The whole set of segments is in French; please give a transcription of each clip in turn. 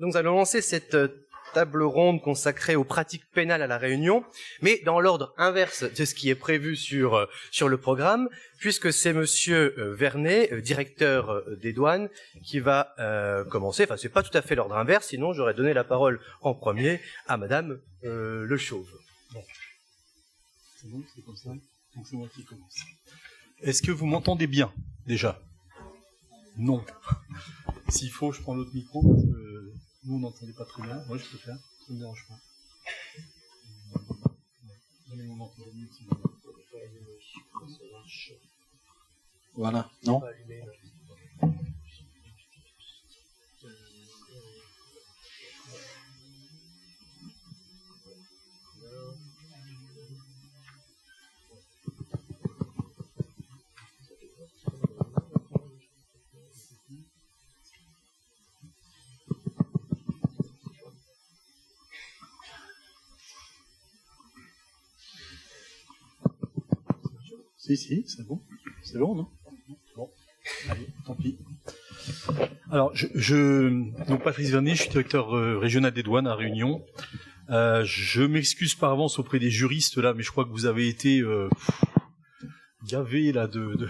Donc nous allons lancer cette table ronde consacrée aux pratiques pénales à La Réunion, mais dans l'ordre inverse de ce qui est prévu sur le programme, puisque c'est Monsieur Vernet, directeur des douanes, qui va commencer. Enfin, c'est pas tout à fait l'ordre inverse, sinon j'aurais donné la parole en premier à Madame Le Chauve. Bon. C'est bon, c'est comme ça. Donc c'est moi qui commence. Est-ce que vous m'entendez bien, déjà? Non. S'il faut, je prends l'autre micro, parce que nous, on n'entendait pas très bien. Moi, je peux faire, ça ne me dérange pas. Voilà, non? Si, c'est bon. C'est bon, non? Bon, allez, tant pis. Alors, donc Patrice Vernet, je suis directeur régional des douanes à Réunion. Je m'excuse par avance auprès des juristes là, mais je crois que vous avez été gavés là de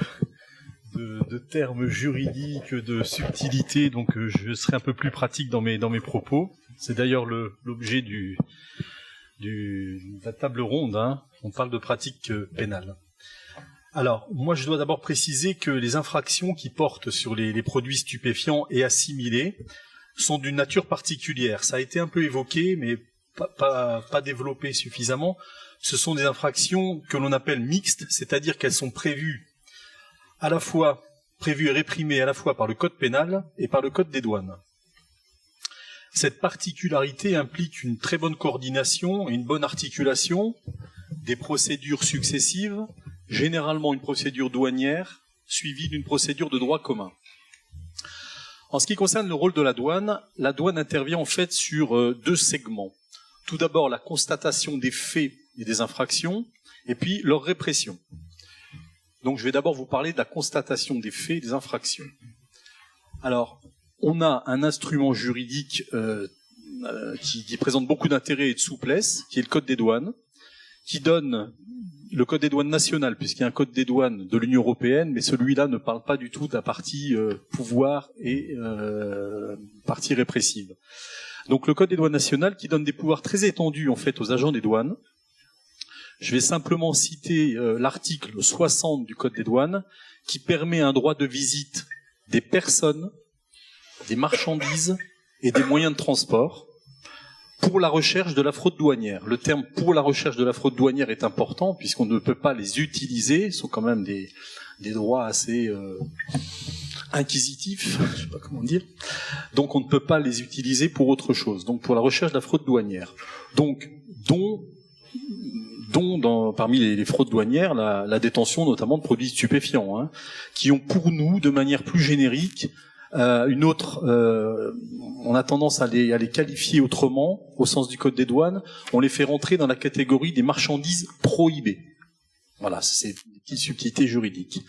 termes juridiques, de subtilités, donc je serai un peu plus pratique dans mes propos. C'est d'ailleurs l'objet de la table ronde, hein. On parle de pratiques pénales. Alors, moi, je dois d'abord préciser que les infractions qui portent sur les produits stupéfiants et assimilés sont d'une nature particulière. Ça a été un peu évoqué, mais pas développé suffisamment. Ce sont des infractions que l'on appelle mixtes, c'est-à-dire qu'elles sont prévues et réprimées à la fois par le code pénal et par le code des douanes. Cette particularité implique une très bonne coordination et une bonne articulation des procédures successives, généralement une procédure douanière suivie d'une procédure de droit commun. En ce qui concerne le rôle de la douane intervient en fait sur deux segments. Tout d'abord, la constatation des faits et des infractions, et puis leur répression. Donc je vais d'abord vous parler de la constatation des faits et des infractions. Alors, on a un instrument juridique qui présente beaucoup d'intérêt et de souplesse, qui est le Code des douanes, qui donne le Code des douanes national, puisqu'il y a un Code des douanes de l'Union européenne, mais celui-là ne parle pas du tout de la partie pouvoir et partie répressive. Donc le Code des douanes national qui donne des pouvoirs très étendus en fait aux agents des douanes. Je vais simplement citer l'article 60 du Code des douanes qui permet un droit de visite des personnes, des marchandises et des moyens de transport pour la recherche de la fraude douanière. Le terme « pour la recherche de la fraude douanière » est important puisqu'on ne peut pas les utiliser. Ce sont quand même des droits assez inquisitifs, je sais pas comment dire. Donc on ne peut pas les utiliser pour autre chose. Donc pour la recherche de la fraude douanière. Donc parmi les fraudes douanières, la détention notamment de produits stupéfiants, hein, qui ont pour nous, de manière plus générique, on a tendance à les qualifier autrement, au sens du Code des douanes, on les fait rentrer dans la catégorie des marchandises prohibées. Voilà, c'est une petite subtilité juridique.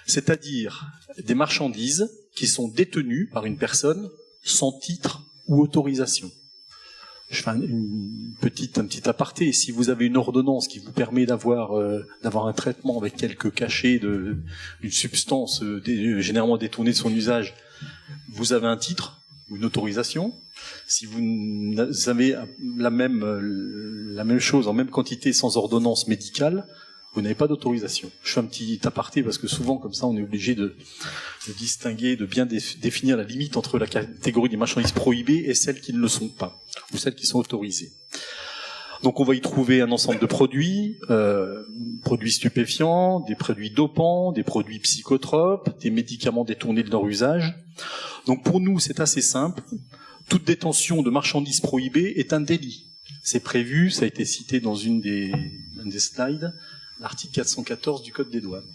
C'est-à-dire des marchandises qui sont détenues par une personne sans titre ou autorisation. Je fais un petit aparté. Si vous avez une ordonnance qui vous permet d'avoir un traitement avec quelques cachets d'une substance généralement détournée de son usage, vous avez un titre ou une autorisation. Si vous avez la même chose en même quantité sans ordonnance médicale, vous n'avez pas d'autorisation. Je fais un petit aparté parce que souvent, comme ça, on est obligé de distinguer, de bien définir la limite entre la catégorie des marchandises prohibées et celles qui ne le sont pas, ou celles qui sont autorisées. Donc on va y trouver un ensemble de produits, produits stupéfiants, des produits dopants, des produits psychotropes, des médicaments détournés de leur usage. Donc pour nous, c'est assez simple. Toute détention de marchandises prohibées est un délit. C'est prévu, ça a été cité dans une des slides, l'article 414 du Code des douanes.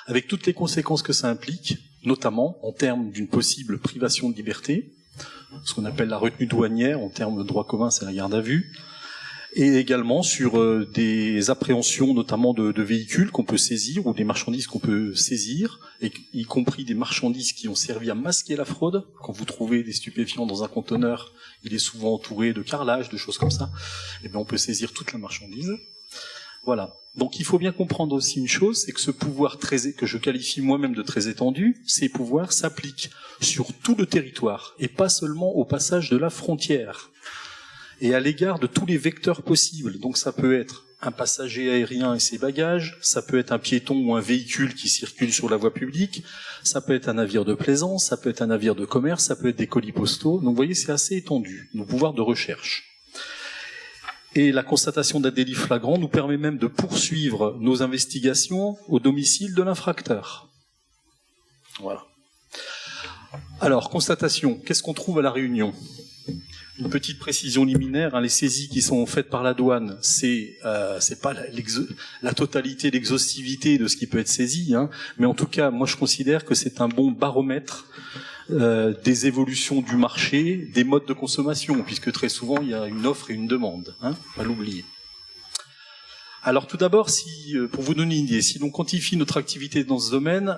Avec toutes les conséquences que ça implique, notamment en termes d'une possible privation de liberté, ce qu'on appelle la retenue douanière, en termes de droit commun, c'est la garde à vue, et également sur des appréhensions notamment de véhicules qu'on peut saisir ou des marchandises qu'on peut saisir, y compris des marchandises qui ont servi à masquer la fraude. Quand vous trouvez des stupéfiants dans un conteneur, il est souvent entouré de carrelage, de choses comme ça. Et bien on peut saisir toute la marchandise. Voilà. Donc il faut bien comprendre aussi une chose, c'est que ce pouvoir que je qualifie moi-même de très étendu, ces pouvoirs s'appliquent sur tout le territoire et pas seulement au passage de la frontière et à l'égard de tous les vecteurs possibles. Donc ça peut être un passager aérien et ses bagages, ça peut être un piéton ou un véhicule qui circule sur la voie publique, ça peut être un navire de plaisance, ça peut être un navire de commerce, ça peut être des colis postaux. Donc vous voyez, c'est assez étendu, nos pouvoirs de recherche. Et la constatation d'un délit flagrant nous permet même de poursuivre nos investigations au domicile de l'infracteur. Voilà. Alors, constatation, qu'est-ce qu'on trouve à La Réunion ? Une petite précision liminaire, les saisies qui sont faites par la douane, c'est pas la totalité, l'exhaustivité de ce qui peut être saisi, mais en tout cas, moi je considère que c'est un bon baromètre des évolutions du marché, des modes de consommation, puisque très souvent il y a une offre et une demande, pas l'oublier. Alors tout d'abord, pour vous donner une idée, si l'on quantifie notre activité dans ce domaine,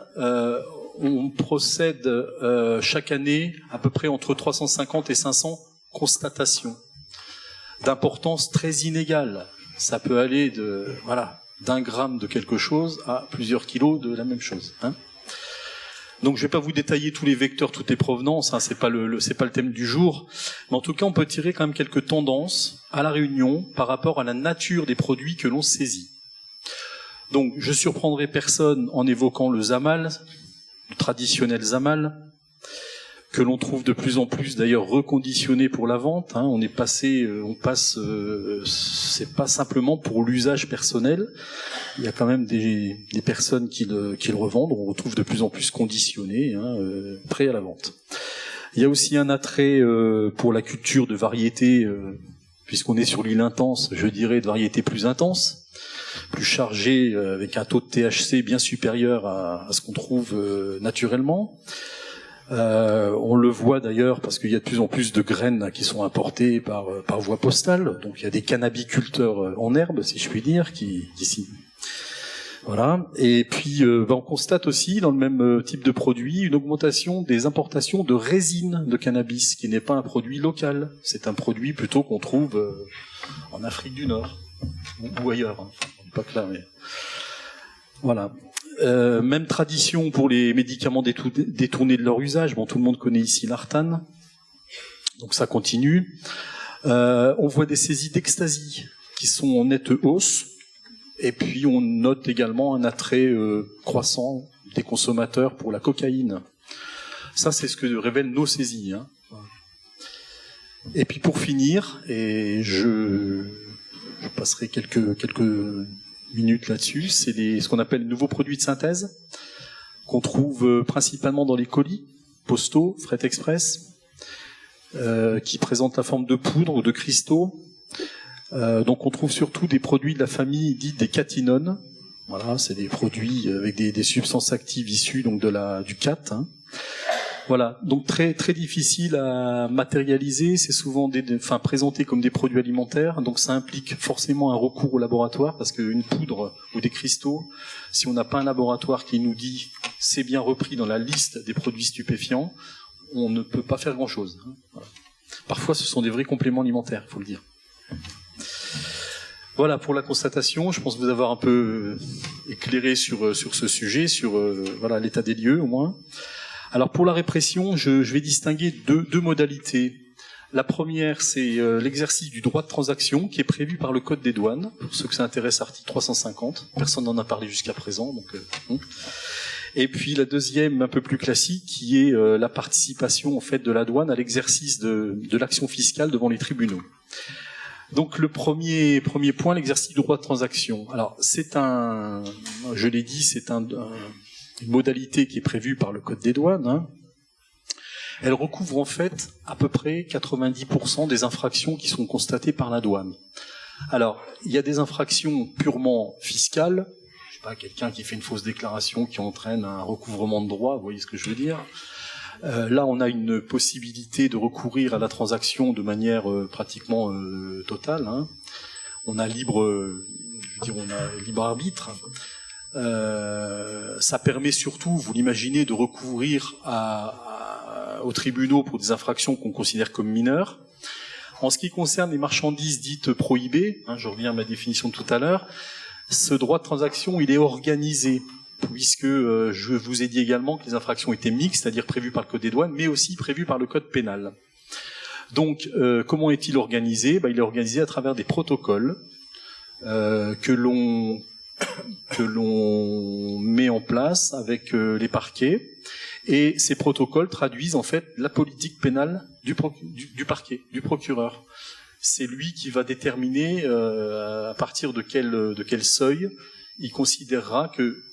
on procède chaque année à peu près entre 350 et 500 constatations d'importance très inégale. Ça peut aller d'un gramme de quelque chose à plusieurs kilos de la même chose. Donc je ne vais pas vous détailler tous les vecteurs, toutes les provenances, c'est pas le thème du jour, mais en tout cas on peut tirer quand même quelques tendances à La Réunion par rapport à la nature des produits que l'on saisit. Donc je surprendrai personne en évoquant le zamal, le traditionnel zamal, que l'on trouve de plus en plus d'ailleurs reconditionné pour la vente. C'est pas simplement pour l'usage personnel. Il y a quand même des personnes qui le revendent. On retrouve de plus en plus conditionné, prêt à la vente. Il y a aussi un attrait pour la culture de variété, puisqu'on est sur l'île intense, je dirais de variété plus intense, plus chargée, avec un taux de THC bien supérieur à ce qu'on trouve naturellement. On le voit d'ailleurs parce qu'il y a de plus en plus de graines qui sont importées par voie postale. Donc il y a des cannabiculteurs en herbe, si je puis dire, qui voilà. Et puis on constate aussi dans le même type de produit une augmentation des importations de résine de cannabis, qui n'est pas un produit local. C'est un produit plutôt qu'on trouve en Afrique du Nord ou ailleurs. Pas que là, mais voilà. Même tradition pour les médicaments détournés de leur usage. Bon, tout le monde connaît ici l'Artane, donc ça continue. On voit des saisies d'ecstasy qui sont en nette hausse, et puis on note également un attrait croissant des consommateurs pour la cocaïne. Ça, c'est ce que révèlent nos saisies. Et puis pour finir, et je passerai quelques minutes là-dessus, c'est ce qu'on appelle les nouveaux produits de synthèse, qu'on trouve principalement dans les colis postaux, fret express, qui présentent la forme de poudre ou de cristaux. Donc on trouve surtout des produits de la famille dite des catinones. Voilà, c'est des produits avec des substances actives issues donc du cat. Voilà, donc très très difficile à matérialiser, c'est souvent présenté comme des produits alimentaires, donc ça implique forcément un recours au laboratoire, parce qu'une poudre ou des cristaux, si on n'a pas un laboratoire qui nous dit c'est bien repris dans la liste des produits stupéfiants, on ne peut pas faire grand-chose. Voilà. Parfois ce sont des vrais compléments alimentaires, il faut le dire. Voilà pour la constatation, je pense vous avoir un peu éclairé sur ce sujet, sur l'état des lieux au moins. Alors pour la répression, je vais distinguer deux modalités. La première, c'est l'exercice du droit de transaction qui est prévu par le Code des douanes. Pour ceux que ça intéresse, article 350. Personne n'en a parlé jusqu'à présent. Et puis la deuxième, un peu plus classique, qui est la participation en fait de la douane à l'exercice de l'action fiscale devant les tribunaux. Donc le premier point, l'exercice du droit de transaction. Alors je l'ai dit, c'est une modalité qui est prévue par le Code des douanes. Elle recouvre en fait à peu près 90% des infractions qui sont constatées par la douane. Alors, il y a des infractions purement fiscales, je sais pas, quelqu'un qui fait une fausse déclaration qui entraîne un recouvrement de droits, vous voyez ce que je veux dire. Là, on a une possibilité de recourir à la transaction de manière pratiquement totale. on a libre arbitre. Ça permet surtout, vous l'imaginez, de recourir aux tribunaux pour des infractions qu'on considère comme mineures. En ce qui concerne les marchandises dites prohibées, je reviens à ma définition de tout à l'heure, ce droit de transaction, il est organisé, puisque je vous ai dit également que les infractions étaient mixtes, c'est-à-dire prévues par le Code des douanes, mais aussi prévues par le Code pénal. Donc, comment est-il organisé ? Il est organisé à travers des protocoles que l'on met en place avec les parquets, et ces protocoles traduisent en fait la politique pénale du parquet, du procureur. C'est lui qui va déterminer à partir de quel seuil il considérera que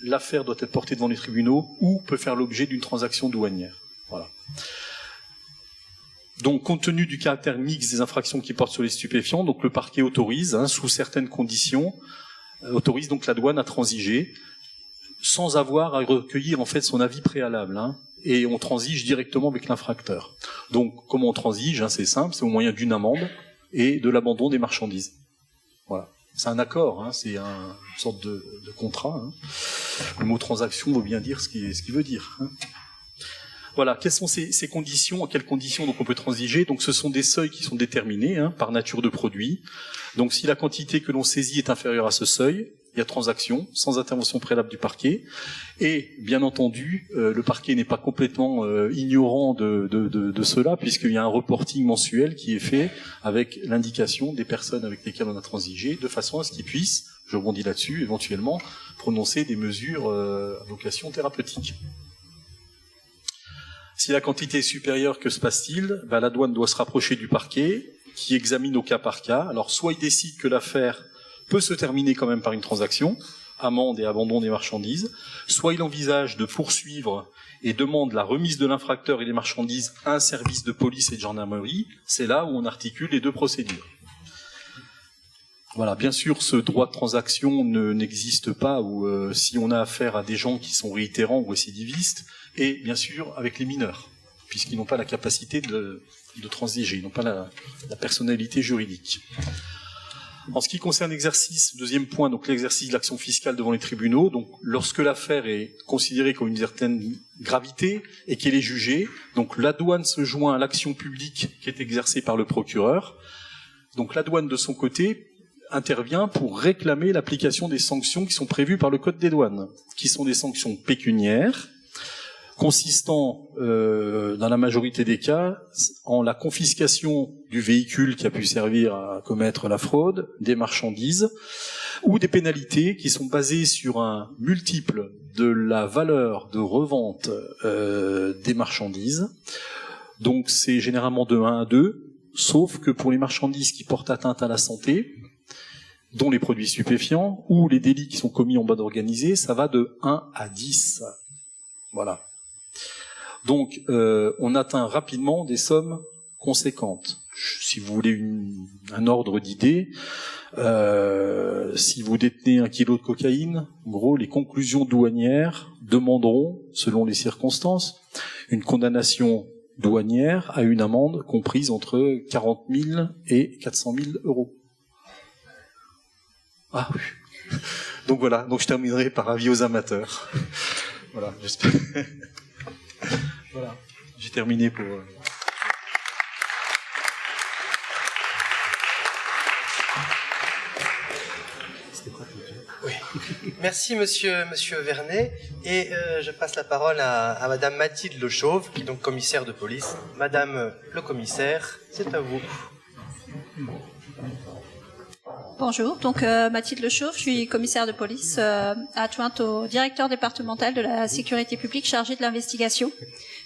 l'affaire doit être portée devant les tribunaux ou peut faire l'objet d'une transaction douanière. Voilà. Donc, compte tenu du caractère mixte des infractions qui portent sur les stupéfiants, donc le parquet autorise, sous certaines conditions, autorise donc la douane à transiger, sans avoir à recueillir en fait son avis préalable, et on transige directement avec l'infracteur. Donc, comment on transige, c'est simple, c'est au moyen d'une amende et de l'abandon des marchandises. Voilà. C'est un accord, c'est une sorte de contrat. Le mot transaction veut bien dire ce qu'il veut dire. Voilà, quelles sont ces conditions, à quelles conditions donc on peut transiger ? Donc ce sont des seuils qui sont déterminés par nature de produit. Donc si la quantité que l'on saisit est inférieure à ce seuil, il y a transaction, sans intervention préalable du parquet. Et bien entendu, le parquet n'est pas complètement ignorant de cela, puisqu'il y a un reporting mensuel qui est fait avec l'indication des personnes avec lesquelles on a transigé, de façon à ce qu'ils puissent, je rebondis là-dessus, éventuellement prononcer des mesures à vocation thérapeutique. Si la quantité est supérieure, que se passe-t-il ? La douane doit se rapprocher du parquet, qui examine au cas par cas. Alors, soit il décide que l'affaire peut se terminer quand même par une transaction, amende et abandon des marchandises, soit il envisage de poursuivre et demande la remise de l'infracteur et des marchandises à un service de police et de gendarmerie. C'est là où on articule les deux procédures. Voilà, bien sûr, ce droit de transaction n'existe pas ou si on a affaire à des gens qui sont réitérants ou récidivistes, et bien sûr avec les mineurs, puisqu'ils n'ont pas la capacité de transiger, ils n'ont pas la personnalité juridique. En ce qui concerne l'exercice, deuxième point, donc l'exercice de l'action fiscale devant les tribunaux, donc lorsque l'affaire est considérée comme une certaine gravité et qu'elle est jugée, donc la douane se joint à l'action publique qui est exercée par le procureur. Donc la douane de son côté intervient pour réclamer l'application des sanctions qui sont prévues par le Code des douanes, qui sont des sanctions pécuniaires, consistant, dans la majorité des cas, en la confiscation du véhicule qui a pu servir à commettre la fraude, des marchandises, ou des pénalités qui sont basées sur un multiple de la valeur de revente des marchandises. Donc c'est généralement de 1 à 2, sauf que pour les marchandises qui portent atteinte à la santé, dont les produits stupéfiants, ou les délits qui sont commis en bande organisée, ça va de 1 à 10. Voilà. Donc, on atteint rapidement des sommes conséquentes. Si vous voulez un ordre d'idée, si vous détenez 1 kilo de cocaïne, en gros, les conclusions douanières demanderont, selon les circonstances, une condamnation douanière à une amende comprise entre 40 000 et 400 000 euros. Ah oui. Donc voilà, donc je terminerai par avis aux amateurs. Voilà, j'espère. Voilà, j'ai terminé pour... Oui. Merci monsieur Vernet, et je passe la parole à madame Mathilde Le Chauve, qui est donc commissaire de police. Madame le commissaire, c'est à vous. Bonjour, donc Mathilde Le Chauve, je suis commissaire de police adjointe au directeur départemental de la sécurité publique chargé de l'investigation,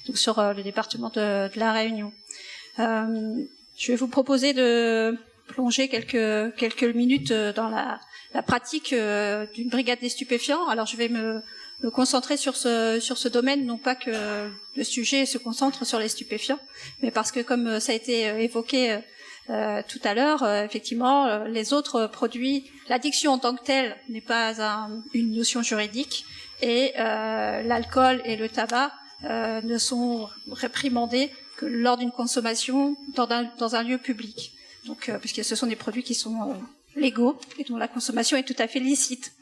donc sur le département de la Réunion. Je vais vous proposer de plonger quelques minutes dans la pratique d'une brigade des stupéfiants. Alors je vais me concentrer sur ce domaine, non pas que le sujet se concentre sur les stupéfiants, mais parce que comme ça a été évoqué tout à l'heure, effectivement, les autres produits, l'addiction en tant que telle n'est pas une notion juridique, et l'alcool et le tabac ne sont réprimandés que lors d'une consommation dans un lieu public. Donc, puisque ce sont des produits qui sont légaux et dont la consommation est tout à fait licite,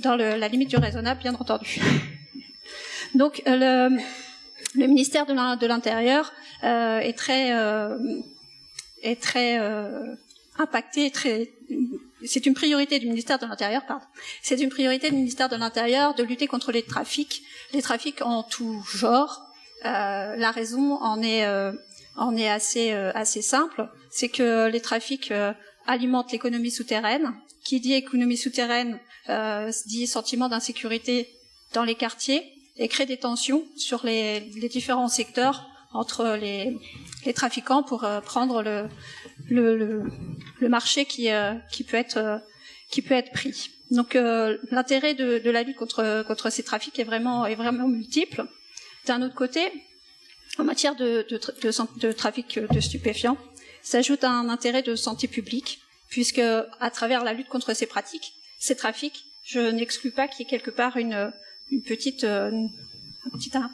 dans la limite du raisonnable, bien entendu. Donc, le ministère de l'Intérieur est très impacté, c'est une priorité du ministère de l'Intérieur, pardon. C'est une priorité du ministère de l'Intérieur de lutter contre les trafics en tout genre. La raison en est assez simple, c'est que les trafics alimentent l'économie souterraine. Qui dit économie souterraine dit sentiment d'insécurité dans les quartiers et crée des tensions sur les différents secteurs entre les trafiquants pour prendre le marché qui peut être pris. Donc l'intérêt de la lutte contre ces trafics est vraiment multiple. D'un autre côté, en matière de trafic de stupéfiants, s'ajoute un intérêt de santé publique, puisque à travers la lutte contre ces trafics, je n'exclus pas qu'il y ait quelque part un petit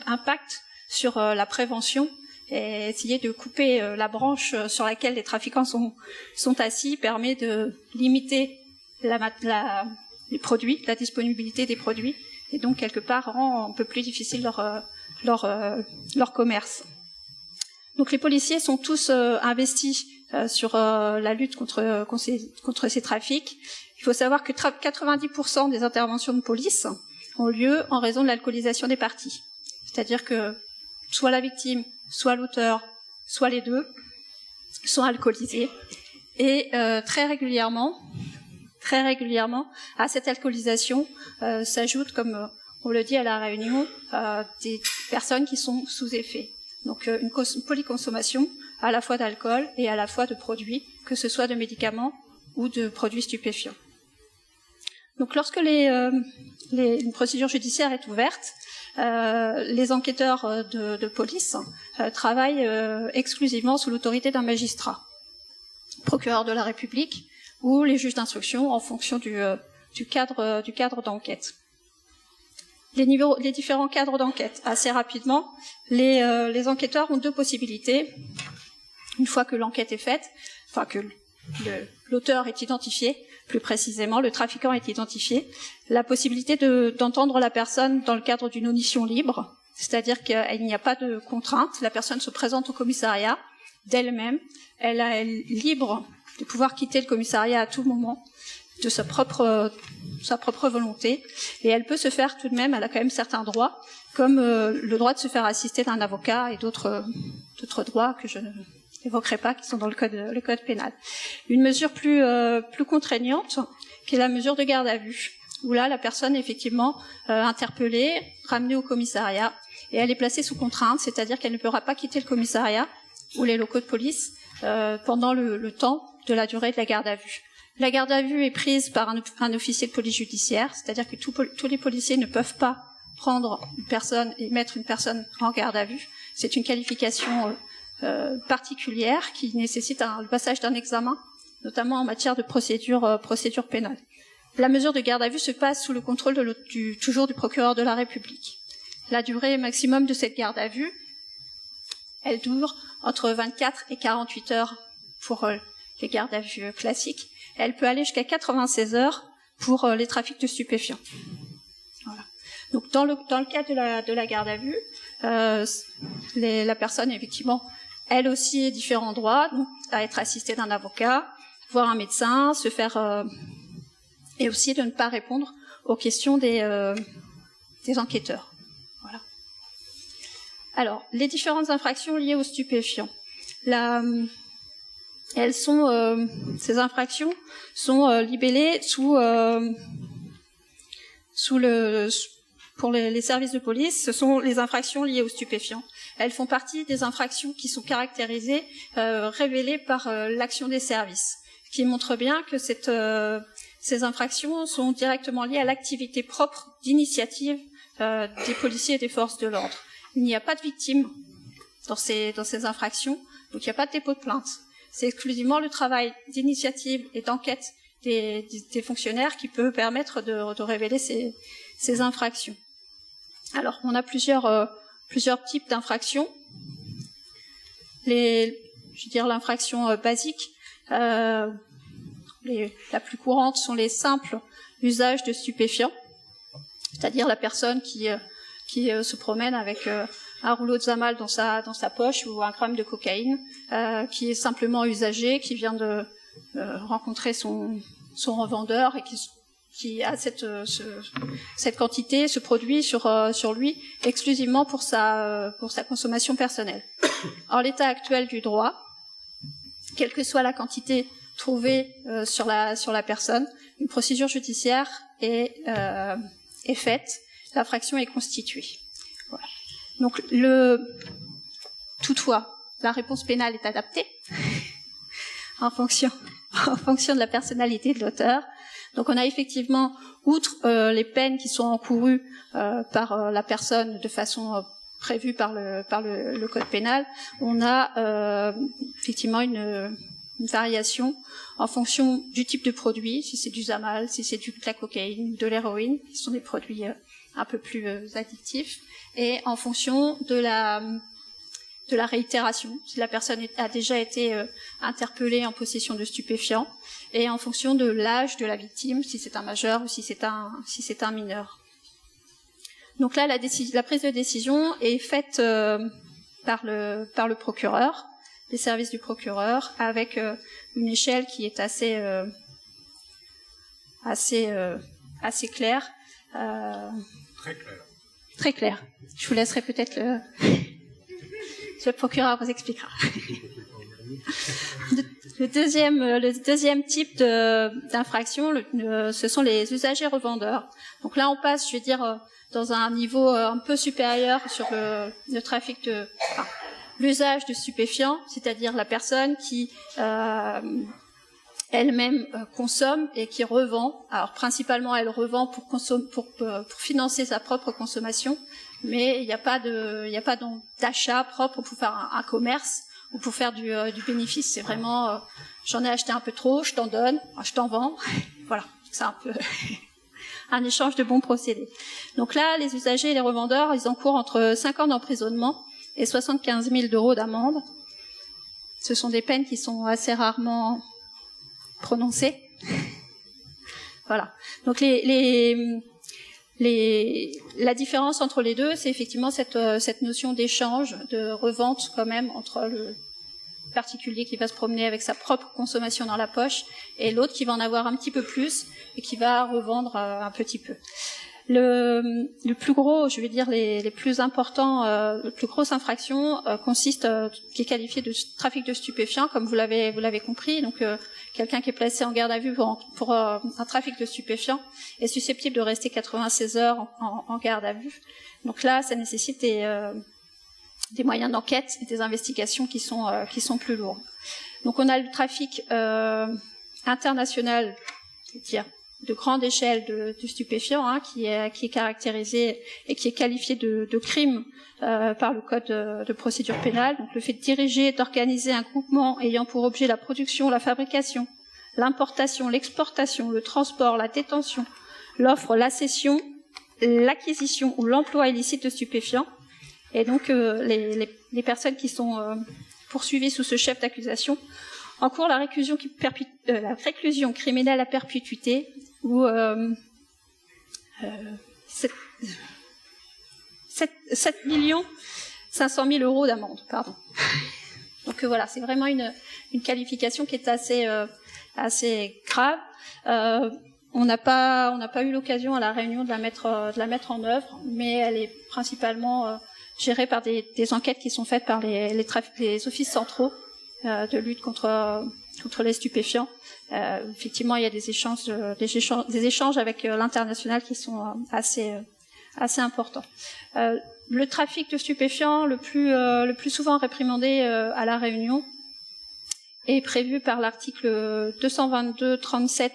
impact sur la prévention, et essayer de couper la branche sur laquelle les trafiquants sont assis permet de limiter les produits, la disponibilité des produits, et donc quelque part rend un peu plus difficile leur commerce. Donc les policiers sont tous investis sur la lutte contre ces trafics. Il faut savoir que 90% des interventions de police ont lieu en raison de l'alcoolisation des parties. C'est-à-dire que soit la victime, soit l'auteur, soit les deux sont alcoolisés. Et très régulièrement, à cette alcoolisation s'ajoute, comme on le dit à la Réunion, des personnes qui sont sous effet. Donc une polyconsommation à la fois d'alcool et à la fois de produits, que ce soit de médicaments ou de produits stupéfiants. Donc lorsque une procédure judiciaire est ouverte, les enquêteurs de police travaillent exclusivement sous l'autorité d'un magistrat, procureur de la République ou les juges d'instruction en fonction du cadre d'enquête. Les différents cadres d'enquête. Assez rapidement, les enquêteurs ont deux possibilités. Une fois que l'enquête est faite, enfin que l'auteur est identifié, plus précisément, le trafiquant est identifié, la possibilité d'entendre la personne dans le cadre d'une audition libre, c'est-à-dire qu'il n'y a pas de contrainte, la personne se présente au commissariat d'elle-même, elle est libre de pouvoir quitter le commissariat à tout moment, de sa propre volonté, et elle peut se faire tout de même, elle a quand même certains droits, comme le droit de se faire assister d'un avocat et d'autres droits que je n'évoquerai pas, qui sont dans le code pénal. Une mesure plus contraignante, qui est la mesure de garde à vue, où là la personne est effectivement interpellée, ramenée au commissariat, et elle est placée sous contrainte, c'est-à-dire qu'elle ne pourra pas quitter le commissariat ou les locaux de police pendant le temps de la durée de la garde à vue. La garde à vue est prise par un officier de police judiciaire, c'est-à-dire que tous les policiers ne peuvent pas prendre une personne et mettre une personne en garde à vue. C'est une qualification particulière qui nécessite le passage d'un examen, notamment en matière de procédure pénale. La mesure de garde à vue se passe sous le contrôle toujours du procureur de la République. La durée maximum de cette garde à vue, elle dure entre 24 et 48 heures pour les gardes à vue classiques. Elle peut aller jusqu'à 96 heures pour les trafics de stupéfiants. Voilà. Donc dans le cas de la garde à vue, la personne effectivement, elle aussi a différents droits, donc à être assistée d'un avocat, voir un médecin, se faire et aussi de ne pas répondre aux questions des enquêteurs. Voilà. Alors, les différentes infractions liées aux stupéfiants. Ces infractions sont libellées pour les services de police, ce sont les infractions liées aux stupéfiants. Elles font partie des infractions qui sont caractérisées, révélées par l'action des services, ce qui montre bien que ces infractions sont directement liées à l'activité propre d'initiative des policiers et des forces de l'ordre. Il n'y a pas de victimes dans ces infractions, donc il n'y a pas de dépôt de plainte. C'est exclusivement le travail d'initiative et d'enquête des fonctionnaires qui peut permettre de révéler ces infractions. Alors, on a plusieurs types d'infractions. L'infraction basique, la plus courante sont les simples usages de stupéfiants, c'est-à-dire la personne qui se promène avec un rouleau de Zamal dans sa poche ou un gramme de cocaïne, qui est simplement usagé, qui vient de rencontrer son revendeur et qui a cette quantité, ce produit sur lui exclusivement pour sa consommation personnelle. En l'état actuel du droit, quelle que soit la quantité trouvée sur la personne, une procédure judiciaire est faite, l'infraction est constituée. Voilà. Donc toutefois, la réponse pénale est adaptée en fonction de la personnalité de l'auteur. Donc on a effectivement, outre les peines qui sont encourues par la personne de façon prévue par le code pénal, on a effectivement une variation en fonction du type de produit, si c'est du Zamal, si c'est de la cocaïne, de l'héroïne, qui sont des produits un peu plus addictifs, et en fonction de la réitération, si la personne a déjà été interpellée en possession de stupéfiants, et en fonction de l'âge de la victime, si c'est un majeur ou si c'est un mineur. Donc là, la prise de décision est faite par le procureur, les services du procureur, avec une échelle qui est assez claire. Très clair. Très clair. Je vous laisserai peut-être le procureur vous expliquera. Le deuxième type d'infraction, ce sont les usagers revendeurs. Donc là, on passe, je veux dire, dans un niveau un peu supérieur sur le trafic l'usage de stupéfiants, c'est-à-dire la personne qui elle-même consomme et qui revend. Alors principalement, elle revend pour financer sa propre consommation, mais il n'y a pas d'achat propre pour faire un commerce ou pour faire du bénéfice. C'est vraiment, j'en ai acheté un peu trop, je t'en donne, je t'en vends. Voilà, c'est un peu un échange de bons procédés. Donc là, les usagers et les revendeurs, ils encourent entre 5 ans d'emprisonnement et 75 000 € d'amende. Ce sont des peines qui sont assez rarement prononcées. Voilà. Donc la différence entre les deux, c'est effectivement cette notion d'échange, de revente quand même entre le particulier qui va se promener avec sa propre consommation dans la poche et l'autre qui va en avoir un petit peu plus et qui va revendre un petit peu. Le plus gros, je vais dire les plus importants, les plus grosses infractions consiste, qui est qualifié de trafic de stupéfiants, comme vous l'avez compris. Donc quelqu'un qui est placé en garde à vue pour un trafic de stupéfiants est susceptible de rester 96 heures en garde à vue. Donc là, ça nécessite des moyens d'enquête et des investigations qui sont plus lourds. Donc on a le trafic international, c'est-à-dire de grande échelle de stupéfiants, qui est caractérisé et qui est qualifié de crime par le code de procédure pénale. Donc le fait de diriger, d'organiser un groupement ayant pour objet la production, la fabrication, l'importation, l'exportation, le transport, la détention, l'offre, la cession, l'acquisition ou l'emploi illicite de stupéfiants. Et donc les personnes qui sont poursuivies sous ce chef d'accusation encourent la réclusion criminelle à perpétuité ou 7 500 000 € d'amende, pardon. Donc voilà, c'est vraiment une qualification qui est assez grave. On n'a pas eu l'occasion à la Réunion de la mettre en œuvre, mais elle est principalement gérée par des enquêtes qui sont faites par les offices centraux de lutte contre les stupéfiants. Effectivement, il y a des échanges avec l'international qui sont assez importants. Le trafic de stupéfiants le plus souvent réprimandé à la Réunion est prévu par l'article 222-37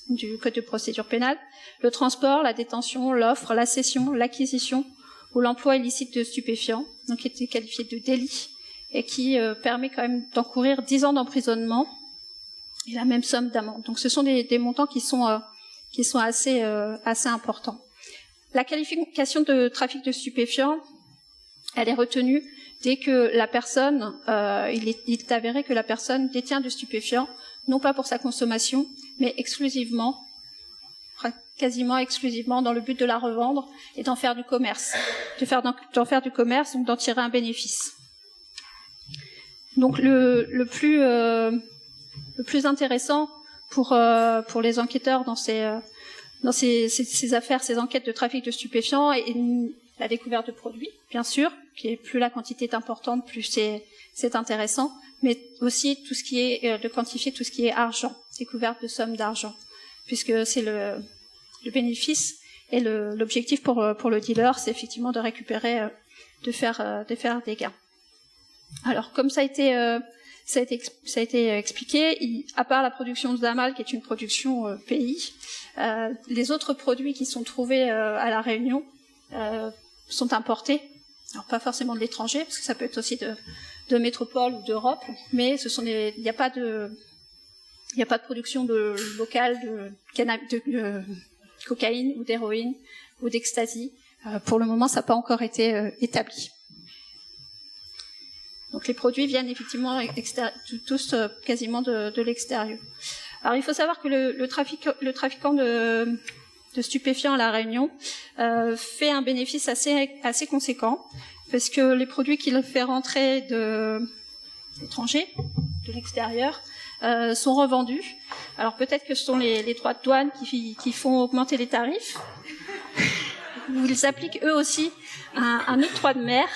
du Code de procédure pénale. Le transport, la détention, l'offre, la cession, l'acquisition ou l'emploi illicite de stupéfiants, donc qui était qualifié de délit et qui permet quand même d'encourir 10 ans d'emprisonnement et la même somme d'amende. Donc ce sont des montants qui sont assez importants. La qualification de trafic de stupéfiants, elle est retenue dès que la personne, il est avéré que la personne détient de stupéfiants non pas pour sa consommation, mais exclusivement, quasiment exclusivement dans le but de la revendre et d'en faire du commerce, d'en faire du commerce, donc d'en tirer un bénéfice. Donc le plus intéressant pour les enquêteurs dans ces affaires, ces enquêtes de trafic de stupéfiants et la découverte de produits, bien sûr, qui est plus la quantité est importante, plus c'est intéressant, mais aussi tout ce qui est de quantifier tout ce qui est argent, découverte de sommes d'argent, puisque c'est le bénéfice et l'objectif pour le dealer, c'est effectivement de récupérer, de faire des gains. Alors, comme ça a été expliqué, à part la production de Zamal, qui est une production pays, les autres produits qui sont trouvés à La Réunion sont importés. Alors, pas forcément de l'étranger, parce que ça peut être aussi de métropole ou d'Europe, mais il n'y a pas de production locale de cocaïne ou d'héroïne ou d'ecstasy. Pour le moment, ça n'a pas encore été établi. Donc les produits viennent effectivement tous quasiment de l'extérieur. Alors il faut savoir que le trafiquant de stupéfiants à La Réunion fait un bénéfice assez conséquent, parce que les produits qu'il fait rentrer de l'étranger, de l'extérieur, sont revendus. Alors peut-être que ce sont les droits de douane qui font augmenter les tarifs. Ils appliquent eux aussi un octroi de mer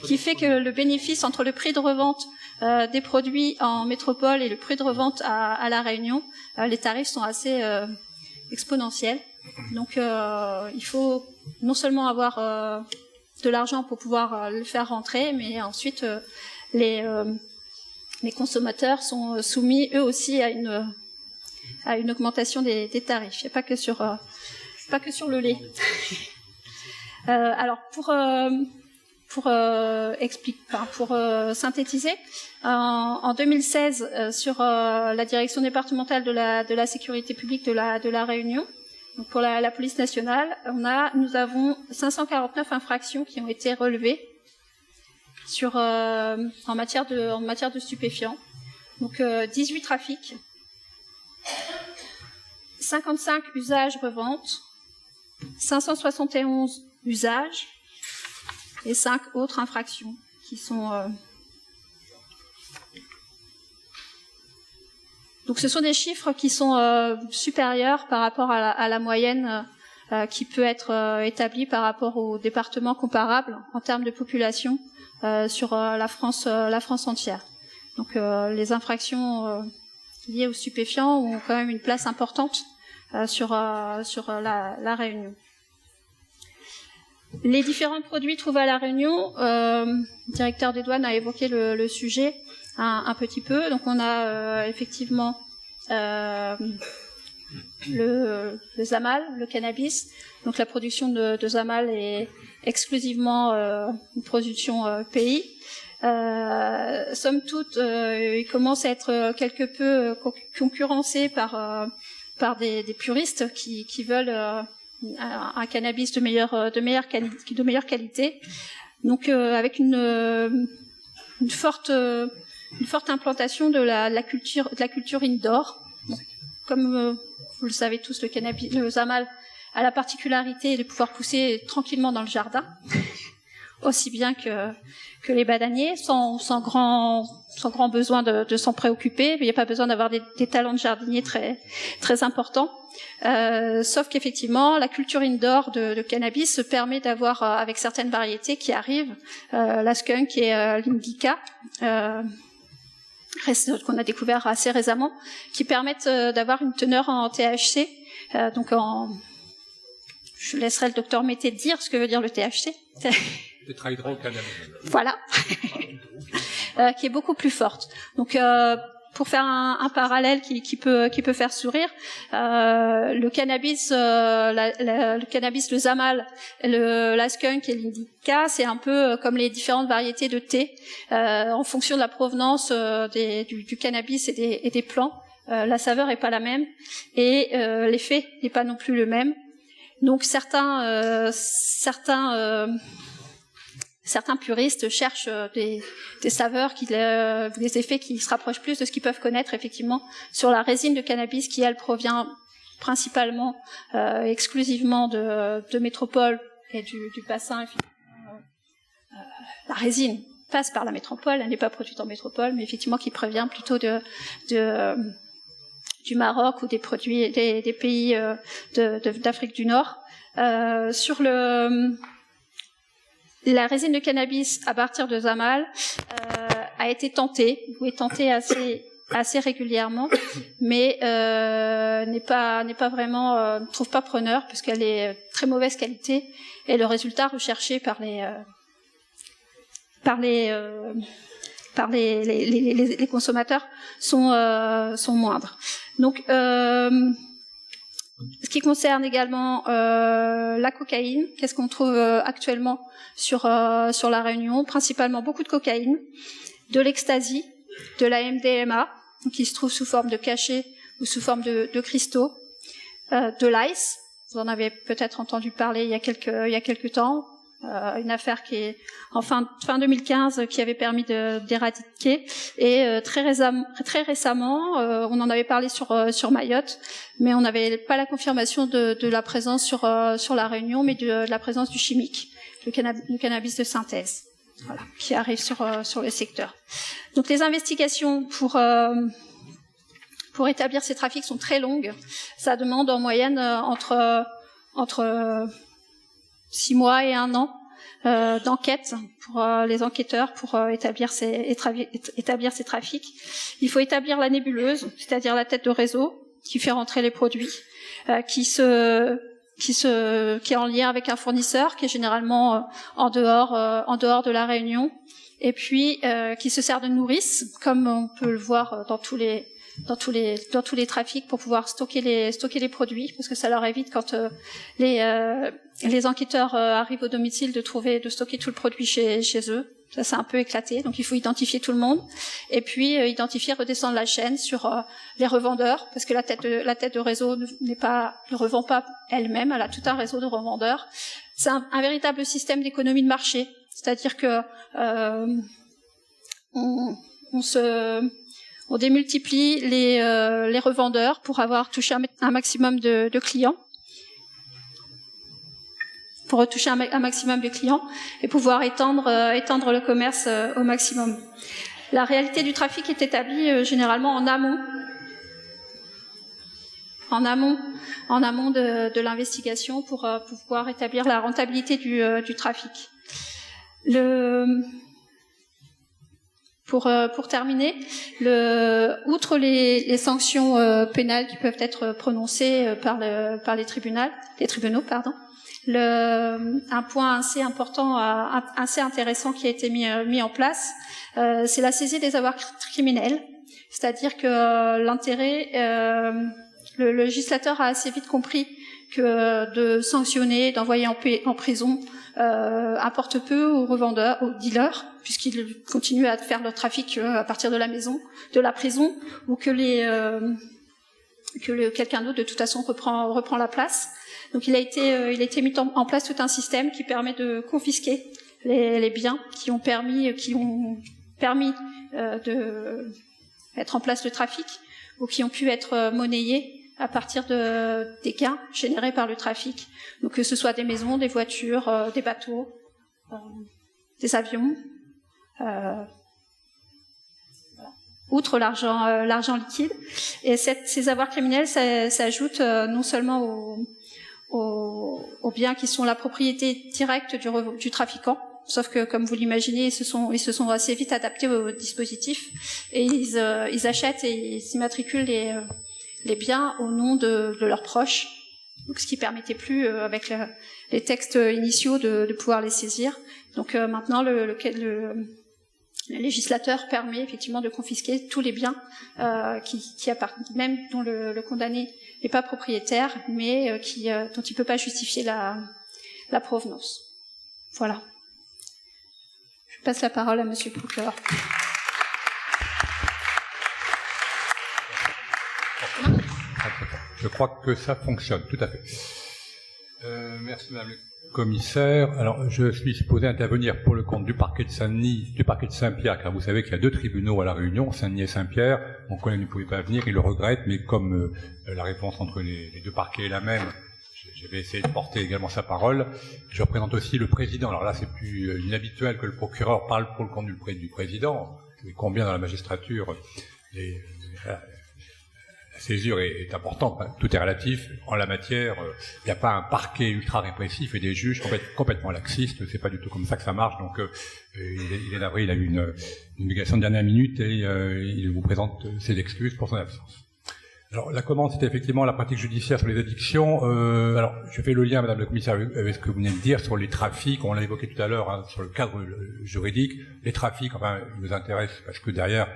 qui fait que le bénéfice entre le prix de revente des produits en métropole et le prix de revente à La Réunion, les tarifs sont assez exponentiels. Donc il faut non seulement avoir de l'argent pour pouvoir le faire rentrer, mais ensuite les consommateurs sont soumis eux aussi à une augmentation des tarifs. Il n'y a pas que sur le lait. Alors pour synthétiser, en 2016, sur la direction départementale de la sécurité publique de la Réunion, donc pour la police nationale, nous avons 549 infractions qui ont été relevées en matière de stupéfiants. Donc 18 trafics, 55 usages reventes, 571 usages et 5 autres infractions qui sont donc ce sont des chiffres qui sont supérieurs par rapport à la moyenne qui peut être établie par rapport aux départements comparables en termes de population sur la France entière. Donc les infractions liées aux stupéfiants ont quand même une place importante sur la Réunion. Les différents produits trouvés à La Réunion, le directeur des douanes a évoqué le sujet un petit peu. Donc on a effectivement le Zamal, le cannabis. Donc la production de Zamal est exclusivement une production pays. Somme toute, il commence à être quelque peu concurrencé par des puristes qui veulent un cannabis de meilleure qualité. Donc avec une forte implantation de la culture indoor. Comme vous le savez tous, le Zamal a la particularité de pouvoir pousser tranquillement dans le jardin, aussi bien que les bananiers, sans grand besoin de s'en préoccuper. Il n'y a pas besoin d'avoir des talents de jardinier très très importants. Sauf qu'effectivement, la culture indoor de cannabis permet d'avoir, avec certaines variétés qui arrivent, la skunk et l'indica, qu'on a découvert assez récemment, qui permettent d'avoir une teneur en THC. Je laisserai le docteur Mété dire ce que veut dire le THC. Tétrahydrocannabinol. Voilà, qui est beaucoup plus forte. Donc, pour faire un parallèle qui peut faire sourire, le cannabis, le Zamal, la skunk et l'indica, c'est un peu comme les différentes variétés de thé. En fonction de la provenance du cannabis et des plants, la saveur est pas la même et l'effet n'est pas non plus le même. Donc certains certains puristes cherchent des saveurs, des effets qui se rapprochent plus de ce qu'ils peuvent connaître effectivement sur la résine de cannabis qui, elle, provient principalement, exclusivement de métropole et du bassin. La résine passe par la métropole, elle n'est pas produite en métropole, mais effectivement qui provient plutôt du Maroc ou des produits des pays d'Afrique du Nord. Sur la résine de cannabis à partir de Zamal a été tentée, ou est tentée assez régulièrement, mais n'est pas vraiment, ne trouve pas preneur parce qu'elle est très mauvaise qualité et le résultat recherché par les consommateurs sont moindres. Donc, ce qui concerne également la cocaïne, qu'est-ce qu'on trouve actuellement sur la Réunion? Principalement beaucoup de cocaïne, de l'ecstasy, de la MDMA, qui se trouve sous forme de cachets ou sous forme de cristaux, de l'ice. Vous en avez peut-être entendu parler il y a quelques temps. Une affaire qui est en fin 2015 qui avait permis d'éradiquer et très récemment on en avait parlé sur Mayotte, mais on n'avait pas la confirmation de la présence sur la Réunion, mais de la présence du chimique, le cannabis de synthèse, voilà, qui arrive sur le secteur. Donc les investigations pour établir ces trafics sont très longues. Ça demande en moyenne entre 6 mois et 1 an d'enquête pour les enquêteurs pour établir ces trafics. Il faut établir la nébuleuse, c'est-à-dire la tête de réseau qui fait rentrer les produits, qui est en lien avec un fournisseur qui est généralement en dehors de la Réunion, et puis qui se sert de nourrice, comme on peut le voir dans tous les trafics, pour pouvoir stocker les produits, parce que ça leur évite, quand les enquêteurs arrivent au domicile, de stocker tout le produit chez eux. Ça, c'est un peu éclaté, donc il faut identifier tout le monde, et puis redescendre la chaîne sur les revendeurs, parce que la tête de réseau ne revend pas elle-même, elle a tout un réseau de revendeurs. C'est un véritable système d'économie de marché, c'est-à-dire que on démultiplie les revendeurs pour avoir touché un maximum de clients, pour retoucher un maximum de clients et pouvoir étendre le commerce au maximum. La réalité du trafic est établie généralement en amont de l'investigation pour pouvoir établir la rentabilité du trafic. Pour terminer, outre les sanctions pénales qui peuvent être prononcées par les tribunaux, un point assez important, assez intéressant qui a été mis en place, c'est la saisie des avoirs criminels. C'est-à-dire que le législateur a assez vite compris que de sanctionner, d'envoyer en prison importe peu aux revendeurs, aux dealers, puisqu'ils continuent à faire leur trafic à partir de la maison, de la prison, ou que quelqu'un d'autre de toute façon reprend la place. Donc il a été mis en place tout un système qui permet de confisquer les biens qui ont permis de mettre en place le trafic, ou qui ont pu être monnayés à partir des gains générés par le trafic. Donc que ce soit des maisons, des voitures, des bateaux, des avions. Outre l'argent liquide. Et ces avoirs criminels s'ajoutent non seulement aux biens qui sont la propriété directe du trafiquant, sauf que, comme vous l'imaginez, ils se sont assez vite adaptés au dispositif, et ils achètent et ils s'immatriculent les biens au nom de leurs proches, donc ce qui permettait plus, avec les textes initiaux, de pouvoir les saisir. Donc maintenant, le législateur permet effectivement de confisquer tous les biens qui appartiennent, même dont le condamné n'est pas propriétaire, mais dont il ne peut pas justifier la provenance. Voilà. Je passe la parole à Monsieur le procureur. Je crois que ça fonctionne, tout à fait. Merci Madame le Commissaire. Alors, je suis supposé intervenir pour le compte du parquet de Saint-Denis, du parquet de Saint-Pierre, car vous savez qu'il y a 2 tribunaux à La Réunion, Saint-Denis et Saint-Pierre. Mon collègue ne pouvait pas venir, il le regrette, mais comme la réponse entre les 2 parquets est la même, je vais essayer de porter également sa parole. Je représente aussi le président. Alors là, c'est plus inhabituel que le procureur parle pour le compte du président. Combien dans la magistrature la césure est importante, tout est relatif. En la matière, il n'y a pas un parquet ultra répressif et des juges complètement laxistes, c'est pas du tout comme ça que ça marche. Donc il est navré, il a eu une obligation de dernière minute et il vous présente ses excuses pour son absence. Alors la commande, c'était effectivement la pratique judiciaire sur les addictions. Alors je fais le lien, Madame le Commissaire, avec ce que vous venez de dire sur les trafics. On l'a évoqué tout à l'heure, sur le cadre juridique. Les trafics, enfin, ils nous intéressent parce que derrière,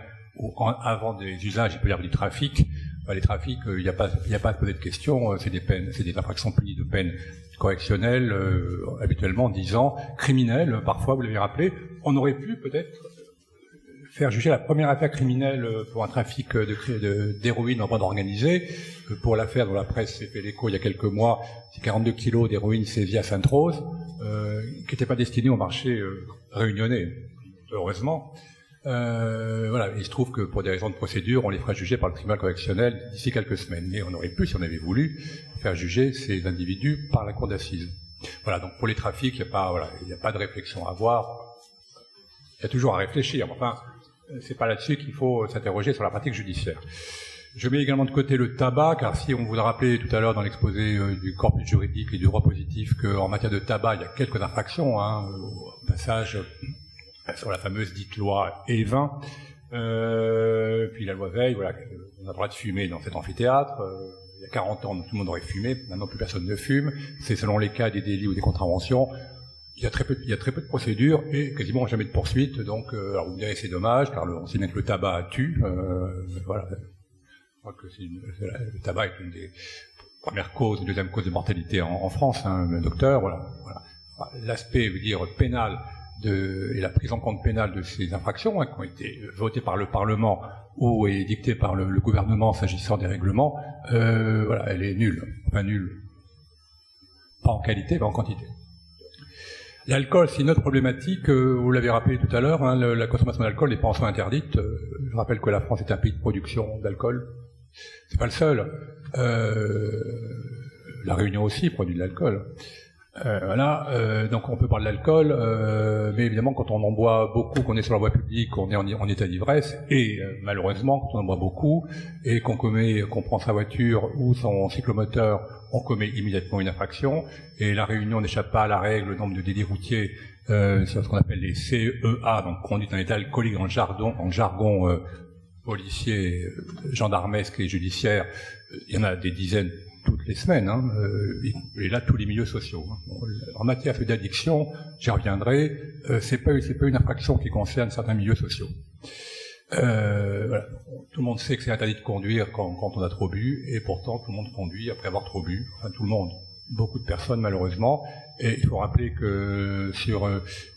avant des usages, il peut y avoir du trafic. Les trafics, il n'y a pas à se poser de questions, c'est des peines, c'est des infractions punies de peines correctionnelles, habituellement 10 ans, criminelles, parfois, vous l'avez rappelé. On aurait pu peut-être faire juger la première affaire criminelle pour un trafic d'héroïne en bande organisée. Pour l'affaire dont la presse s'est fait l'écho il y a quelques mois, c'est 42 kilos d'héroïne saisie à Sainte-Rose, qui n'était pas destinée au marché réunionnais, heureusement. Voilà, il se trouve que pour des raisons de procédure, on les fera juger par le tribunal correctionnel d'ici quelques semaines. Mais on aurait pu, si on avait voulu, faire juger ces individus par la cour d'assises. Voilà, donc pour les trafics, il n'y a pas de réflexion à avoir. Il y a toujours à réfléchir. Enfin, c'est pas là-dessus qu'il faut s'interroger sur la pratique judiciaire. Je mets également de côté le tabac, car si on vous a rappelé tout à l'heure dans l'exposé du corpus juridique et du droit positif qu'en matière de tabac, il y a quelques infractions, au passage sur la fameuse dite loi E20, puis la loi Veil, voilà, on a le droit de fumer dans cet amphithéâtre. Il y a 40 ans, tout le monde aurait fumé, maintenant plus personne ne fume. C'est selon les cas des délits ou des contraventions. Il y a très peu de procédures et quasiment jamais de poursuites. Donc, alors vous me direz c'est dommage, car on sait bien que le tabac tue. Voilà, je crois que le tabac est une des premières causes, deuxième cause de mortalité en France, docteur. Voilà. L'aspect, pénal et la prise en compte pénale de ces infractions qui ont été votées par le Parlement ou dictées par le gouvernement s'agissant des règlements, elle est nulle. Enfin nulle. Pas en qualité, mais en quantité. L'alcool, c'est une autre problématique, vous l'avez rappelé tout à l'heure, la consommation d'alcool n'est pas en soi interdite. Je rappelle que la France est un pays de production d'alcool. C'est pas le seul. La Réunion aussi produit de l'alcool. Donc on peut parler de l'alcool, mais évidemment quand on en boit beaucoup, qu'on est sur la voie publique, on est en état d'ivresse, et malheureusement quand on en boit beaucoup et qu'on prend sa voiture ou son cyclomoteur, on commet immédiatement une infraction. Et la Réunion n'échappe pas à la règle, le nombre de délits routiers, c'est ce qu'on appelle les CEA, donc conduite en état alcoolique en jargon policier, gendarmesque et judiciaire. Il y en a des dizaines toutes les semaines, et là tous les milieux sociaux. En matière d'addiction, j'y reviendrai, c'est pas une infraction qui concerne certains milieux sociaux. Voilà. Tout le monde sait que c'est interdit de conduire quand on a trop bu, et pourtant tout le monde conduit après avoir trop bu. Enfin tout le monde, beaucoup de personnes malheureusement. Et il faut rappeler que sur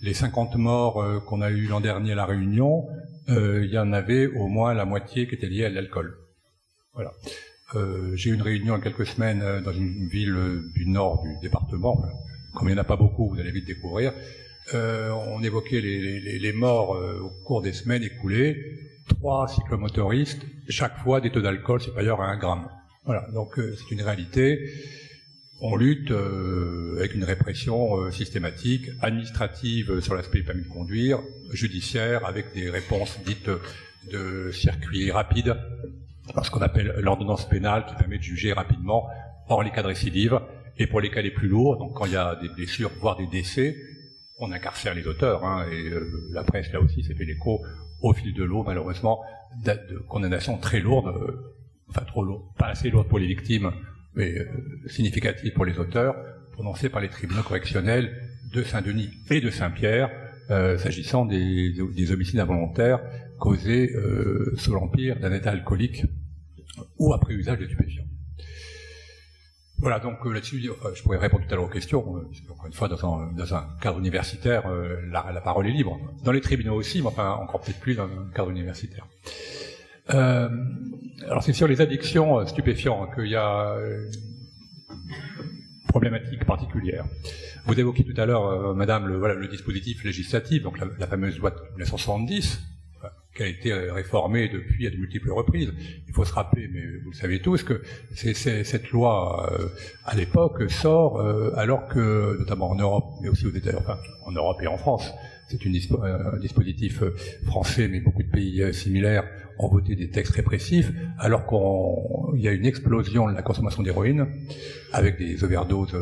les 50 morts qu'on a eu l'an dernier à La Réunion, il y en avait au moins la moitié qui était liée à l'alcool. Voilà. J'ai eu une réunion il y a quelques semaines dans une ville du nord du département. Comme il n'y en a pas beaucoup, vous allez vite découvrir. On évoquait les morts au cours des semaines écoulées. 3 cyclomotoristes, chaque fois des taux d'alcool supérieurs à 1 gramme. Voilà, donc c'est une réalité. On lutte avec une répression systématique, administrative sur l'aspect permis de conduire, judiciaire, avec des réponses dites de circuit rapide, ce qu'on appelle l'ordonnance pénale qui permet de juger rapidement hors les cas de récidive, et pour les cas les plus lourds, donc quand il y a des blessures, voire des décès, on incarcère les auteurs, et la presse là aussi s'est fait l'écho au fil de l'eau, malheureusement, de condamnations très lourdes, enfin trop lourdes, pas assez lourdes pour les victimes, mais significatives pour les auteurs, prononcées par les tribunaux correctionnels de Saint-Denis et de Saint-Pierre, s'agissant des homicides involontaires causés sous l'empire d'un état alcoolique ou après usage de stupéfiants. Voilà, donc là-dessus, je pourrais répondre tout à l'heure aux questions. Encore une fois, dans un cadre universitaire, la parole est libre. Dans les tribunaux aussi, mais enfin encore peut-être plus dans un cadre universitaire. Alors c'est sur les addictions stupéfiants qu'il y a problématique particulière. Vous évoquiez tout à l'heure, Madame, le dispositif législatif, donc la fameuse loi de 1970, qui a été réformée depuis à de multiples reprises. Il faut se rappeler, mais vous le savez tous, que cette loi, à l'époque, sort alors que, notamment en Europe, mais aussi aux États-Unis, enfin, en Europe et en France, c'est un dispositif français, mais beaucoup de pays similaires ont voté des textes répressifs, alors qu'il y a une explosion de la consommation d'héroïne, avec des overdoses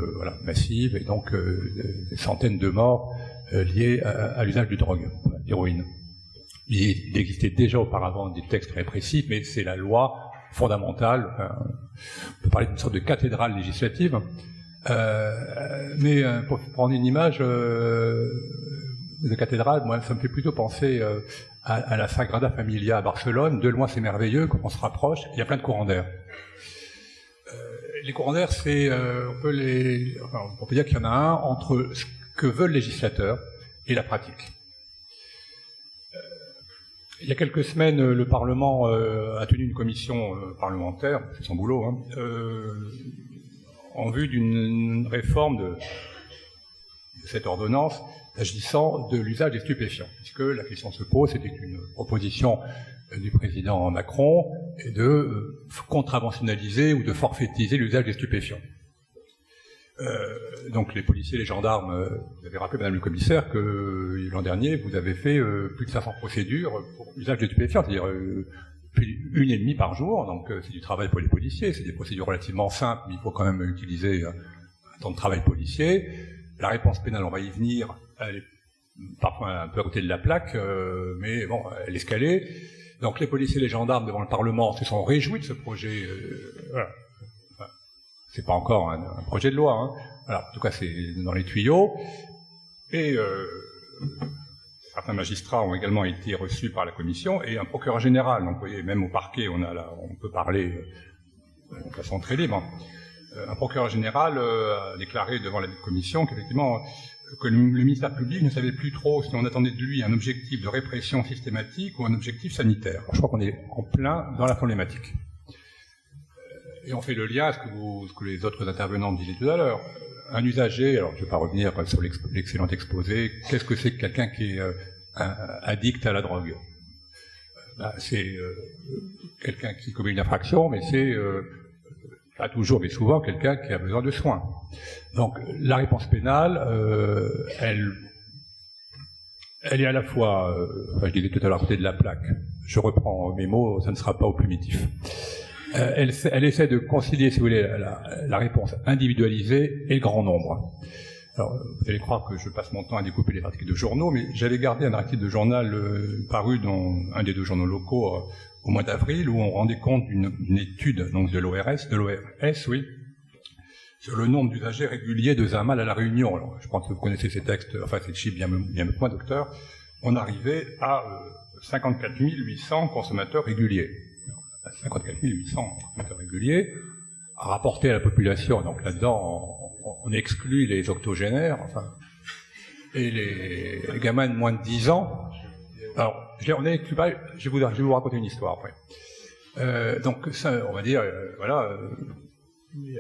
massives, et donc des centaines de morts liées à l'usage de drogue, d'héroïne. Il existait déjà auparavant des textes répressifs, mais c'est la loi fondamentale, on peut parler d'une sorte de cathédrale législative, mais pour prendre une image de cathédrale, moi ça me fait plutôt penser à la Sagrada Familia à Barcelone. De loin c'est merveilleux, quand on se rapproche, il y a plein de courants d'air. Les courants d'air, c'est on peut dire qu'il y en a un entre ce que veut le législateur et la pratique. Il y a quelques semaines, le Parlement a tenu une commission parlementaire, c'est son boulot, en vue d'une réforme de cette ordonnance agissant de l'usage des stupéfiants, puisque la question se pose, c'était une proposition du président Macron, de contraventionnaliser ou de forfaitiser l'usage des stupéfiants. Donc les policiers, les gendarmes, vous avez rappelé, Madame le Commissaire, que l'an dernier, vous avez fait plus de 500 procédures pour l'usage de stupéfiants, c'est-à-dire plus une et demie par jour, donc c'est du travail pour les policiers, c'est des procédures relativement simples, mais il faut quand même utiliser un temps de travail policier. La réponse pénale, on va y venir, elle est parfois un peu à côté de la plaque, mais bon, elle est escalée. Donc les policiers et les gendarmes devant le Parlement se sont réjouis de ce projet, voilà. C'est pas encore un projet de loi, Alors, en tout cas, c'est dans les tuyaux. Et certains magistrats ont également été reçus par la commission, et un procureur général. Donc, vous voyez, même au parquet, on peut parler de façon très libre. Un procureur général a déclaré devant la commission qu'effectivement, que le ministère public ne savait plus trop si on attendait de lui un objectif de répression systématique ou un objectif sanitaire. Alors, je crois qu'on est en plein dans la problématique. Et on fait le lien à ce que les autres intervenants disaient tout à l'heure. Un usager, alors je ne vais pas revenir sur l'excellent exposé, qu'est-ce que c'est que quelqu'un qui est addict à la drogue? C'est quelqu'un qui commet une infraction, mais c'est pas toujours, mais souvent quelqu'un qui a besoin de soins. Donc la réponse pénale, elle est à la fois, je disais tout à l'heure à côté de la plaque, je reprends mes mots, ça ne sera pas au plumitif. Elle essaie de concilier, si vous voulez, la réponse individualisée et le grand nombre. Alors, vous allez croire que je passe mon temps à découper les articles de journaux, mais j'avais gardé un article de journal paru dans un des deux journaux locaux au mois d'avril, où on rendait compte d'une étude donc de l'ORS, oui, sur le nombre d'usagers réguliers de Zamal à La Réunion. Alors, je pense que vous connaissez ces textes, enfin ces chiffres bien mieux que moi, docteur. On arrivait à 54 800 consommateurs réguliers. 54 800 consommateurs réguliers, à rapporter à la population. Donc là-dedans, on exclut les octogénaires, et les gamins de moins de 10 ans. Alors, on exclut pas, je vais vous raconter une histoire après. Donc ça, on va dire,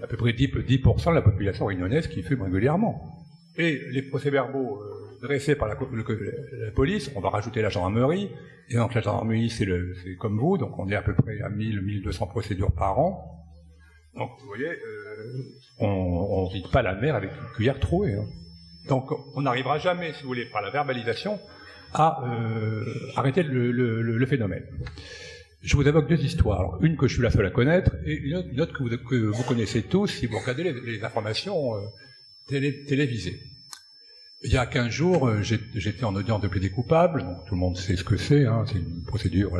à peu près 10% de la population réunionnaise qui fume régulièrement. Et les procès-verbaux dressés par la police, on va rajouter la gendarmerie, et donc la gendarmerie c'est comme vous, donc on est à peu près à 1000-1200 procédures par an. Donc vous voyez, on ne vide pas la mer avec une cuillère trouée. Donc on n'arrivera jamais, si vous voulez, par la verbalisation, à arrêter le phénomène. Je vous évoque deux histoires. Alors, une que je suis la seule à connaître, et une autre que vous connaissez tous si vous regardez les informations télévisées. Il y a 15 jours, j'étais en audience de plaidé coupable, donc tout le monde sait ce que c'est, c'est une procédure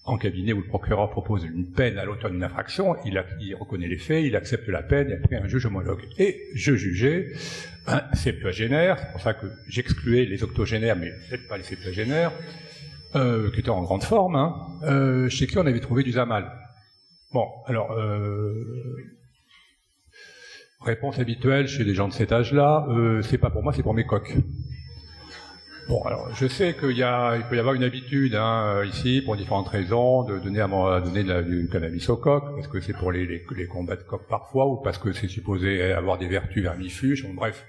en cabinet où le procureur propose une peine à l'auteur d'une infraction, il reconnaît les faits, il accepte la peine, et après un juge homologue. Et je jugeais un septuagénaire, c'est pour ça que j'excluais les octogénaires, mais peut-être pas les septuagénaires, qui étaient en grande forme, chez qui on avait trouvé du Zamal. Bon, alors... réponse habituelle chez les gens de cet âge-là, c'est pas pour moi, c'est pour mes coqs. Bon, alors je sais qu'il peut y avoir une habitude ici, pour différentes raisons, de donner du cannabis au coq, parce que c'est pour les combats de coq parfois, ou parce que c'est supposé avoir des vertus vermifuges, bon, bref.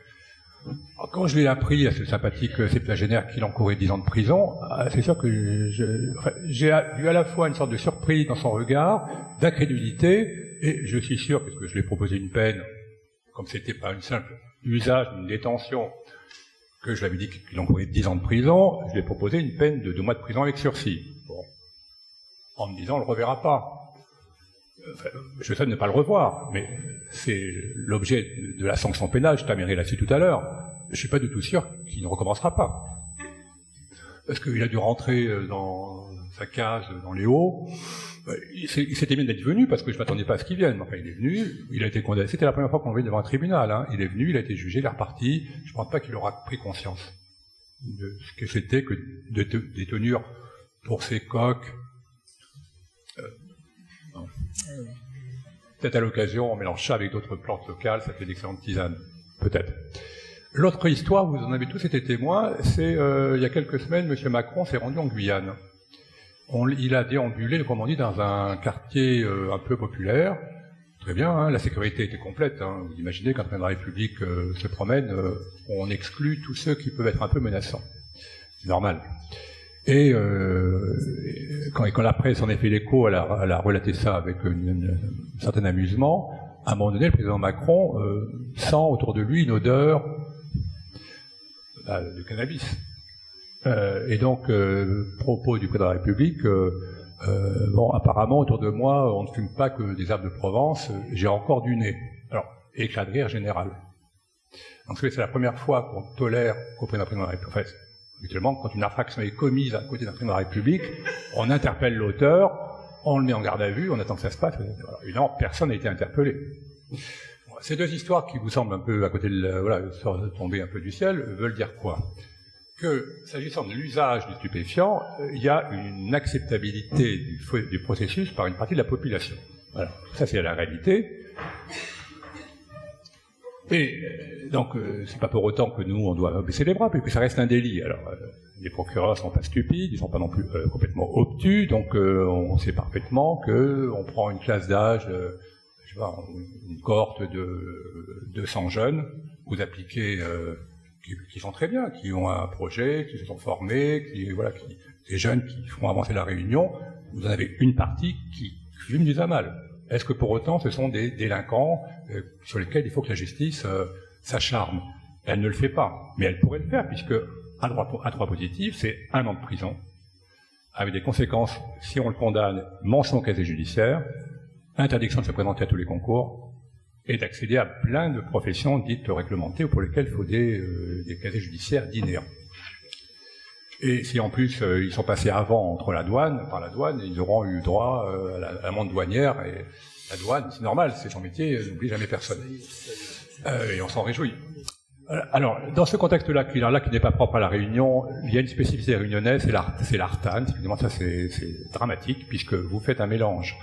Alors, quand je l'ai appris à ce sympathique septuagénaire qu'il encourait 10 ans de prison, c'est sûr que j'ai eu à la fois une sorte de surprise dans son regard, d'incrédulité, et je suis sûr, parce que je lui ai proposé une peine, comme c'était pas une simple usage, une détention, que je l'avais dit qu'il encourait 10 ans de prison, je lui ai proposé une peine de 2 mois de prison avec sursis. Bon. En me disant, on le reverra pas. Enfin, je souhaite ne pas le revoir, mais c'est l'objet de la sanction pénale, je t'amènerai là-dessus tout à l'heure. Je suis pas du tout sûr qu'il ne recommencera pas. Parce qu'il a dû rentrer dans sa case, dans les Hauts. Il s'était bien d'être venu, parce que je m'attendais pas à ce qu'il vienne. Enfin, il est venu, il a été condamné. C'était la première fois qu'on le voyait devant un tribunal, hein. Il est venu, il a été jugé, il est reparti. Je pense pas qu'il aura pris conscience de ce que c'était que de détenir pour ses coqs. Peut-être à l'occasion, on mélange ça avec d'autres plantes locales, ça fait d'excellentes tisanes. Peut-être. L'autre histoire, vous en avez tous été témoins, c'est il y a quelques semaines, M. Macron s'est rendu en Guyane. Il a déambulé, comme on dit, dans un quartier un peu populaire. Très bien, hein, la sécurité était complète. Hein. Vous imaginez, quand le président de la République se promène, on exclut tous ceux qui peuvent être un peu menaçants. C'est normal. Et quand la presse en a fait l'écho, elle a relaté ça avec un certain amusement. À un moment donné, le président Macron sent autour de lui une odeur de cannabis. Et donc, propos du président de la République, bon, apparemment, autour de moi, on ne fume pas que des arbres de Provence, j'ai encore du nez. Alors, éclat de rire général. Donc, c'est la première fois qu'on tolère qu'auprès d'un président de la République. Enfin, habituellement, quand une infraction est commise à côté d'un président de la République, on interpelle l'auteur, on le met en garde à vue, on attend que ça se passe. Voilà. Évidemment, personne n'a été interpellé. Bon, ces deux histoires qui vous semblent un peu à côté tomber un peu du ciel, veulent dire quoi? Que, s'agissant de l'usage du stupéfiant, il y a une acceptabilité du processus par une partie de la population. Voilà, ça c'est la réalité. Et donc, c'est pas pour autant que nous, on doit baisser les bras, puisque ça reste un délit. Alors, les procureurs sont pas stupides, ils sont pas non plus complètement obtus, donc on sait parfaitement que on prend une classe d'âge, je sais pas, une cohorte de 200 jeunes, vous appliquez... qui sont très bien, qui ont un projet, qui se sont formés, des jeunes qui font avancer la Réunion, vous en avez une partie qui fume du Zamal. Est-ce que pour autant ce sont des délinquants sur lesquels il faut que la justice s'acharne? Elle ne le fait pas, mais elle pourrait le faire, puisque un droit positif, c'est 1 an de prison, avec des conséquences, si on le condamne, mention au casier judiciaire, interdiction de se présenter à tous les concours, et d'accéder à plein de professions dites réglementées ou pour lesquelles il faut des casiers judiciaires d'inhérents. Et si en plus ils sont passés avant par la douane, ils auront eu droit à l'amende douanière, et la douane, c'est normal, c'est son métier, n'oublie jamais personne. Et on s'en réjouit. Alors, dans ce contexte-là, qui n'est pas propre à la Réunion, il y a une spécificité réunionnaise, c'est l'artane. Évidemment, ça c'est dramatique, puisque vous faites un mélange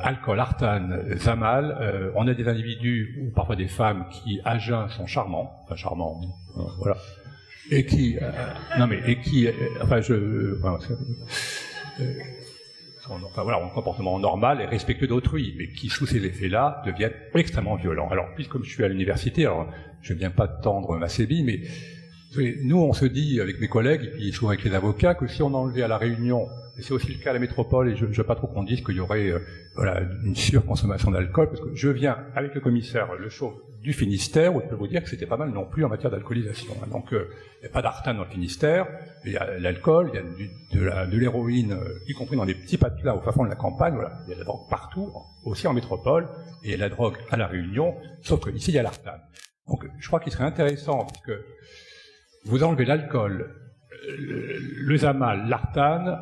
alcool, artane, Zamal, on a des individus ou parfois des femmes qui à jeun sont charmants, voilà, et qui, ont un comportement normal et respectueux d'autrui, mais qui sous ces effets-là deviennent extrêmement violents. Alors, puisque je suis à l'université, alors je ne viens pas tendre ma sébille, mais nous on se dit avec mes collègues et puis souvent avec les avocats que si on enlevait à la Réunion, et c'est aussi le cas à la métropole, et je ne veux pas trop qu'on dise qu'il y aurait une surconsommation d'alcool, parce que je viens avec le commissaire Le Chauve du Finistère, où je peux vous dire que c'était pas mal non plus en matière d'alcoolisation. Donc il n'y a pas d'artane dans le Finistère, il y a l'alcool, il y a de l'héroïne, y compris dans des petits patelas au fin fond de la campagne, voilà. Il y a de la drogue partout, aussi en métropole, et il y a de la drogue à la Réunion, sauf qu'ici il y a l'artane. Donc je crois qu'il serait intéressant, parce que vous enlevez l'alcool, le Zamal, l'artane,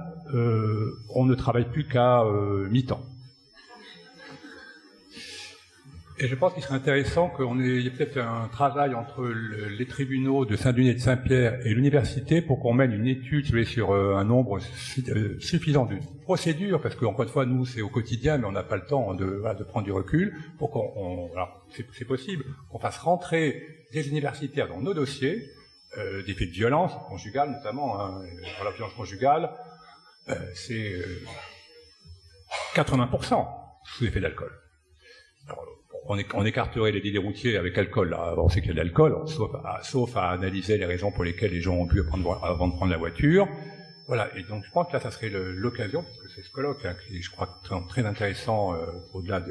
on ne travaille plus qu'à mi-temps. Et je pense qu'il serait intéressant qu'il y ait peut-être un travail entre les tribunaux de Saint-Denis et de Saint-Pierre et l'université pour qu'on mène une étude sur un nombre suffisant de procédures, parce qu'encore une fois, nous, c'est au quotidien, mais on n'a pas le temps de prendre du recul, pour c'est possible, qu'on fasse rentrer des universitaires dans nos dossiers, des faits de violence conjugale notamment, hein, la violence conjugale, c'est 80% sous effet d'alcool. Alors, on écarterait les délits routiers avec alcool, là, on sait qu'il y a de l'alcool, sauf à analyser les raisons pour lesquelles les gens ont bu avant de prendre la voiture. Voilà, et donc je pense que là, ça serait l'occasion, parce que c'est ce colloque, hein, qui est, je crois, très intéressant, au-delà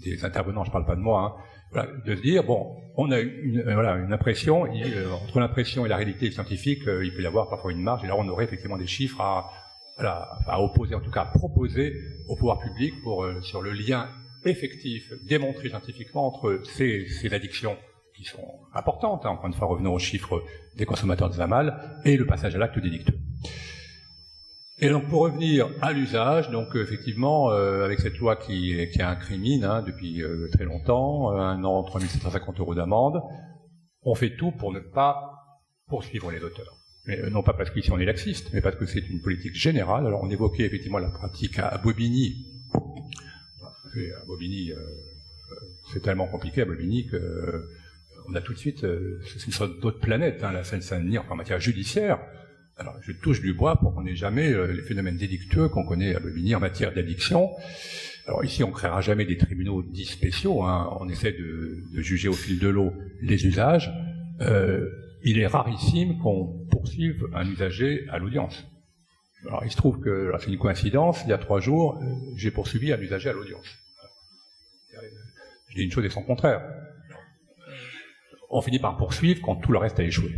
des intervenants, je parle pas de moi, hein, voilà, de se dire, bon, on a une impression, entre l'impression et la réalité scientifique, il peut y avoir parfois une marge, et là on aurait effectivement des chiffres à opposer, en tout cas à proposer au pouvoir public sur le lien effectif, démontré scientifiquement entre ces addictions qui sont importantes, hein, encore une fois revenons aux chiffres des consommateurs des AMAL, et le passage à l'acte délictueux. Et donc pour revenir à l'usage, donc effectivement avec cette loi qui incrimine depuis très longtemps, 1 an, 3 750 € d'amende, on fait tout pour ne pas poursuivre les auteurs. Mais, non pas parce qu'ici on est laxiste, mais parce que c'est une politique générale. Alors on évoquait effectivement la pratique à Bobigny. À Bobigny, c'est tellement compliqué à Bobigny que on a tout de suite, c'est une sorte d'autre planète, hein, la Seine-Saint-Denis en matière judiciaire. Alors, je touche du bois pour qu'on n'ait jamais les phénomènes délictueux qu'on connaît à Bobigny en matière d'addiction. Alors ici, on créera jamais des tribunaux dits spéciaux, hein. On essaie de juger au fil de l'eau les usages. Il est rarissime qu'on poursuive un usager à l'audience. Alors il se trouve que, c'est une coïncidence, il y a 3 jours, j'ai poursuivi un usager à l'audience. Je dis une chose et son contraire. On finit par poursuivre quand tout le reste a échoué.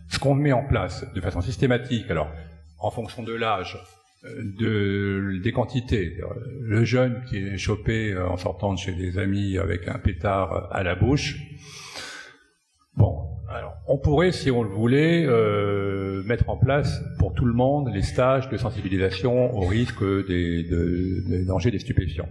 Ce qu'on met en place de façon systématique, alors en fonction de l'âge, des quantités, le jeune qui est chopé en sortant de chez des amis avec un pétard à la bouche, bon, alors on pourrait, si on le voulait, mettre en place pour tout le monde les stages de sensibilisation au risque des dangers des stupéfiants.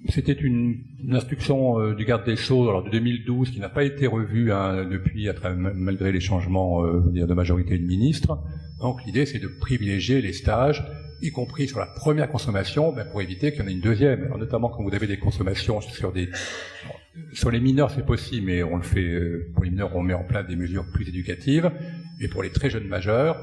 C'était une instruction du garde des Sceaux alors de 2012 qui n'a pas été revue depuis, malgré les changements de majorité de ministres. Donc l'idée c'est de privilégier les stages, y compris sur la première consommation, pour éviter qu'il y en ait une deuxième. Alors, notamment quand vous avez des consommations sur les mineurs c'est possible, mais on le fait pour les mineurs, on met en place des mesures plus éducatives. Et pour les très jeunes majeurs,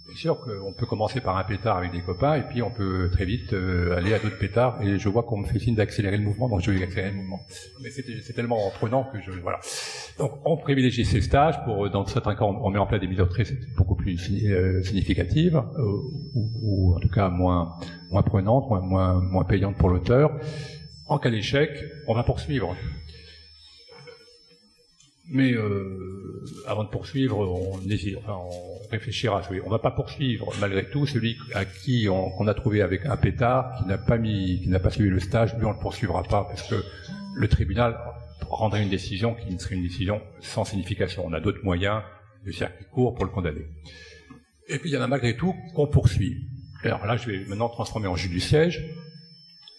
c'est sûr qu'on peut commencer par un pétard avec des copains et puis on peut très vite aller à d'autres pétards. Et je vois qu'on me fait signe d'accélérer le mouvement, donc je vais accélérer le mouvement. Mais c'est tellement prenant que voilà. Donc on privilégie ces stages dans certains cas, on met en place des mesures beaucoup plus significatives ou en tout cas moins prenantes, moins payantes pour l'auteur. En cas d'échec, on va poursuivre. Mais avant de poursuivre, on réfléchira. On ne va pas poursuivre malgré tout celui à qui on a trouvé avec un pétard, qui n'a pas suivi le stage. Lui, on ne le poursuivra pas parce que le tribunal rendrait une décision qui serait une décision sans signification. On a d'autres moyens de circuit court pour le condamner. Et puis il y en a malgré tout qu'on poursuit. Alors là, je vais maintenant transformer en jus du siège.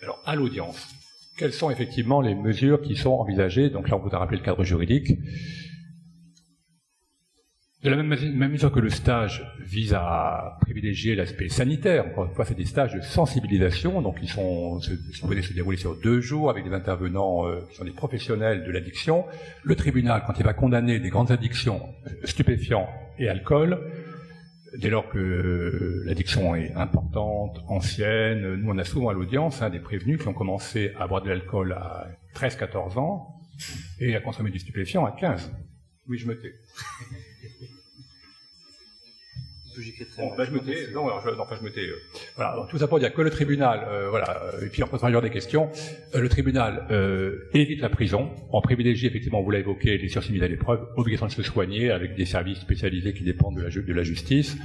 Alors à l'audience. Quelles sont effectivement les mesures qui sont envisagées? Donc là, on vous a rappelé le cadre juridique. De la même mesure que le stage vise à privilégier l'aspect sanitaire, encore une fois, c'est des stages de sensibilisation, donc ils sont supposés se dérouler sur 2 jours avec des intervenants qui sont des professionnels de l'addiction. Le tribunal, quand il va condamner des grandes addictions, stupéfiants et alcool, dès lors que l'addiction est importante, ancienne, nous on a souvent à l'audience des prévenus qui ont commencé à boire de l'alcool à 13-14 ans et à consommer du stupéfiant à 15. Oui, je me tais. Je me tais. Non, je me tais. Voilà. Donc, tout ça pour dire que le tribunal, et puis après il y aura des questions. Le tribunal évite la prison. On privilégie effectivement, vous l'avez évoqué, les sursis mis à l'épreuve, obligation de se soigner avec des services spécialisés qui dépendent de la justice.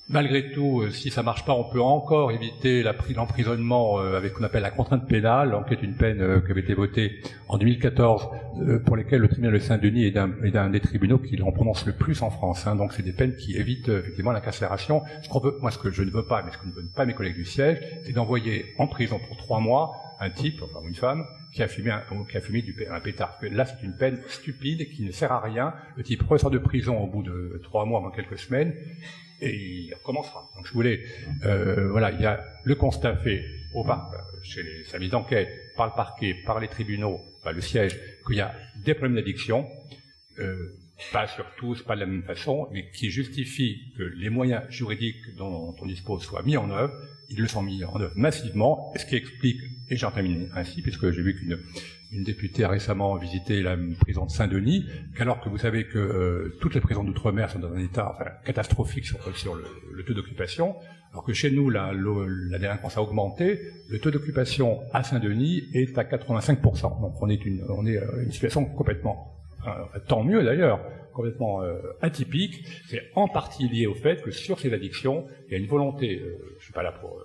Malgré tout, si ça marche pas, on peut encore éviter l'emprisonnement avec ce qu'on appelle la contrainte pénale, qui est une peine qui avait été votée en 2014, pour lesquelles le tribunal de Saint-Denis est d'un des tribunaux qui en prononce le plus en France. Donc c'est des peines qui évitent effectivement l'incarcération. Ce que je ne veux pas, mais ce que ne veulent pas mes collègues du siège, c'est d'envoyer en prison pour 3 mois un type, enfin une femme, qui a fumé un pétard. Là, c'est une peine stupide qui ne sert à rien. Le type ressort de prison au bout de 3 mois, moins quelques semaines, et il recommencera. Donc je voulais, il y a le constat fait chez les services d'enquête, par le parquet, par les tribunaux, le siège, qu'il y a des problèmes d'addiction, pas sur tous, pas de la même façon, mais qui justifie que les moyens juridiques dont on dispose soient mis en œuvre. Ils le sont mis en œuvre massivement, ce qui explique, et j'en termine ainsi, puisque j'ai vu qu'une députée a récemment visité la prison de Saint-Denis, qu'alors que vous savez que toutes les prisons d'outre-mer sont dans un état catastrophique sur le taux d'occupation, alors que chez nous, la délinquance a augmenté, le taux d'occupation à Saint-Denis est à 85%. Donc on est une situation complètement, tant mieux d'ailleurs, complètement atypique. C'est en partie lié au fait que sur ces addictions, il y a une volonté, je suis pas là pour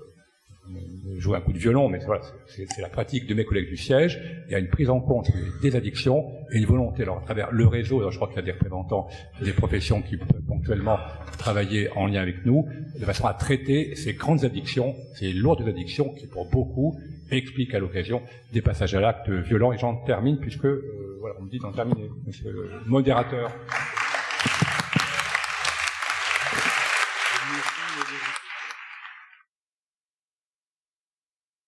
jouer un coup de violon, mais voilà, c'est la pratique de mes collègues du siège. Il y a une prise en compte des addictions et une volonté, alors à travers le réseau, alors je crois qu'il y a des représentants des professions qui peuvent ponctuellement travailler en lien avec nous, de façon à traiter ces grandes addictions, ces lourdes addictions qui pour beaucoup expliquent à l'occasion des passages à l'acte violents. Et j'en termine puisque, voilà, on me dit d'en terminer, monsieur le modérateur.